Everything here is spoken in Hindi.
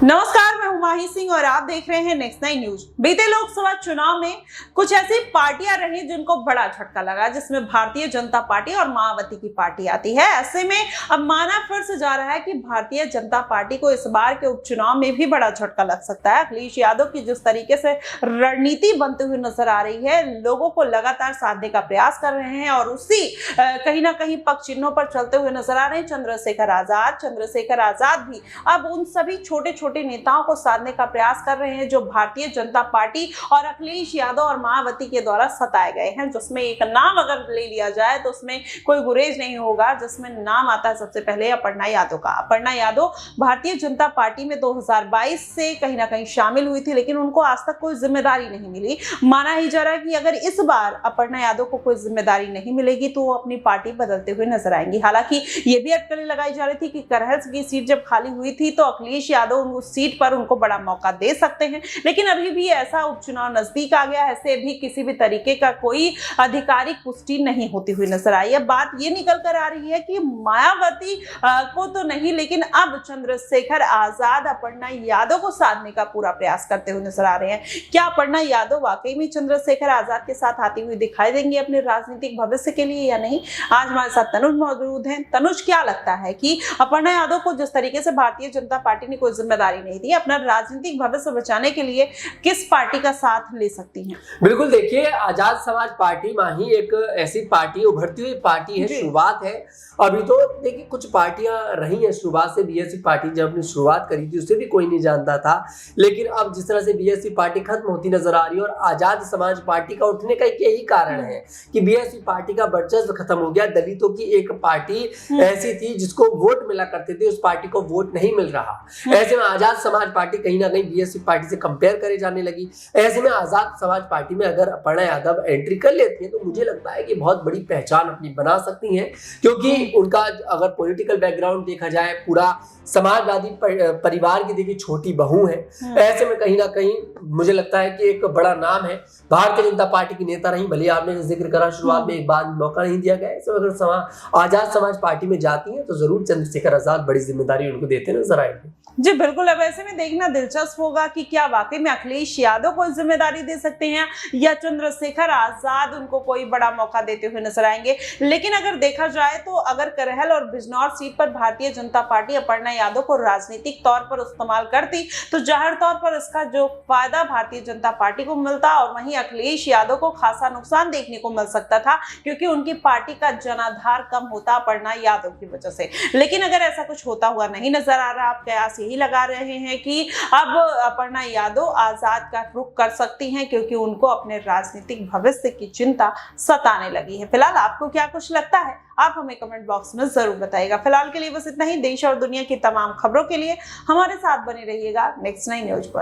नमस्कार, मैं हुमाही सिंह और आप देख रहे हैं नेक्स्ट 9 न्यूज। बीते लोकसभा चुनाव में कुछ ऐसी पार्टियां रही जिनको बड़ा झटका लगा, जिसमें भारतीय जनता पार्टी और मायावती की पार्टी आती है। ऐसे में अब माना फिर से जा रहा है कि भारतीय जनता पार्टी को इस बार के उपचुनाव में भी बड़ा झटका लग सकता है। अखिलेश यादव की जिस तरीके से रणनीति बनते हुए नजर आ रही है, लोगों को लगातार साधने का प्रयास कर रहे हैं और उसी कहीं ना कहीं पक्ष चिन्हों पर चलते हुए नजर आ रहे हैं। चंद्रशेखर आजाद भी अब उन सभी छोटे छोटे नेताओं को साधने का प्रयास कर रहे हैं जो भारतीय जनता पार्टी और अखिलेश यादव और मायावती के द्वारा सताए गए हैं। जिसमें एक नाम अगर ले लिया जाए तो उसमें कोई गुरेज नहीं होगा, जिसमें नाम आता है सबसे पहले अपर्णा यादव का। अपर्णा यादव भारतीय जनता पार्टी में 2022 से कहीं ना कहीं शामिल हुई थी, लेकिन उनको आज तक कोई जिम्मेदारी नहीं मिली। माना ही जा रहा है कि अगर इस बार अपर्णा यादव को कोई जिम्मेदारी नहीं मिलेगी तो वो अपनी पार्टी बदलते हुए नजर आएंगी। हालांकि ये भी अटकलें लगाई जा रही थी कि करहल की सीट जब खाली हुई थी तो अखिलेश यादव उस सीट पर उनको बड़ा मौका दे सकते हैं, लेकिन अभी भी ऐसा उपचुनाव नजदीक आ गया है, ऐसे भी किसी भी तरीके का कोई आधिकारिक पुष्टि नहीं होती हुई नजर आई है। बात ये निकल कर आ रही है कि मायावती को तो नहीं, लेकिन अब चंद्रशेखर आजाद अपर्णा यादव को साधने का पूरा प्रयास करते हुए नजर आ रहे हैं। क्या अपर्णा यादव वाकई में चंद्रशेखर आजाद के साथ आती हुई दिखाई देंगे अपने राजनीतिक भविष्य के लिए या नहीं? आज हमारे साथ तनुज मौजूद हैं। तनुज, क्या लगता है कि अपर्णा यादव को जिस तरीके से भारतीय जनता पार्टी ने कोई जिम्मेदारी नहीं दी, अपना राजनीतिक भविष्य बचाने के लिए किस पार्टी का साथ ले सकती हैं? बिल्कुल, देखिए, आजाद समाज पार्टी माही एक ऐसी पार्टी, उभरती हुई पार्टी है, शुरुआत है। अभी तो देखिए कुछ पार्टियां रही हैं शुरुआत से। बीएसपी पार्टी जब अपनी शुरुआत करी थी उसे भी कोई नहीं जानता था, लेकिन अब जिस तरह से बीएसपी पार्टी खत्म होती नजर आ रही है और आजाद समाज पार्टी का उठने का एक यही कारण है कि बीएसपी पार्टी का वर्चस्व खत्म हो गया। दलितों की एक पार्टी ऐसी थी जिसको वोट मिला करते थे, उस पार्टी को वोट नहीं मिल रहा। ऐसे में आजाद समाज पार्टी कहीं ना कहीं बीएसपी पार्टी से कंपेयर करे जाने लगी। ऐसे में आजाद समाज पार्टी में अगर अपर्णा यादव एंट्री कर लेती है तो मुझे लगता है कि बहुत बड़ी पहचान अपनी बना सकती हैं, क्योंकि उनका अगर पॉलिटिकल बैकग्राउंड देखा जाए, पूरा समाजवादी परिवार की देखिए छोटी बहू है। ऐसे में कहीं ना कहीं मुझे लगता है कि एक बड़ा नाम है। भारतीय जनता पार्टी की नेता रही, भले आपने जिक्र करा शुरुआत में एक बार मौका नहीं दिया गया। ऐसे अगर आजाद समाज पार्टी में जाती है तो जरूर चंद्रशेखर आजाद बड़ी जिम्मेदारी उनको देते नजर आएंगे। जी बिल्कुल। अब ऐसे में देखना दिलचस्प होगा कि क्या वाकई में अखिलेश यादव को जिम्मेदारी दे सकते हैं या चंद्रशेखर आजाद उनको कोई बड़ा मौका देते हुए नजर आएंगे। लेकिन अगर देखा जाए तो अगर करहल और बिजनौर सीट पर भारतीय जनता पार्टी अपर्णा यादव को राजनीतिक तौर पर इस्तेमाल करती तो जाहिर तौर पर इसका जो फायदा भारतीय जनता पार्टी को मिलता और वहीं अखिलेश यादव को खासा नुकसान देखने को मिल सकता था, क्योंकि उनकी पार्टी का जनाधार कम होता अपर्णा यादव की वजह से। लेकिन अगर ऐसा कुछ होता हुआ नहीं नजर आ रहा, आप कयास यही लगा रहे हैं कि अब अपर्णा यादव आजाद का रुख कर सकती हैं, क्योंकि उनको अपने राजनीतिक भविष्य की चिंता सताने लगी है। फिलहाल आपको क्या कुछ लगता है, आप हमें कमेंट बॉक्स में जरूर बताइएगा। फिलहाल के लिए बस इतना ही। देश और दुनिया की तमाम खबरों के लिए हमारे साथ बने रहिएगा नेक्स्ट 9 न्यूज पर।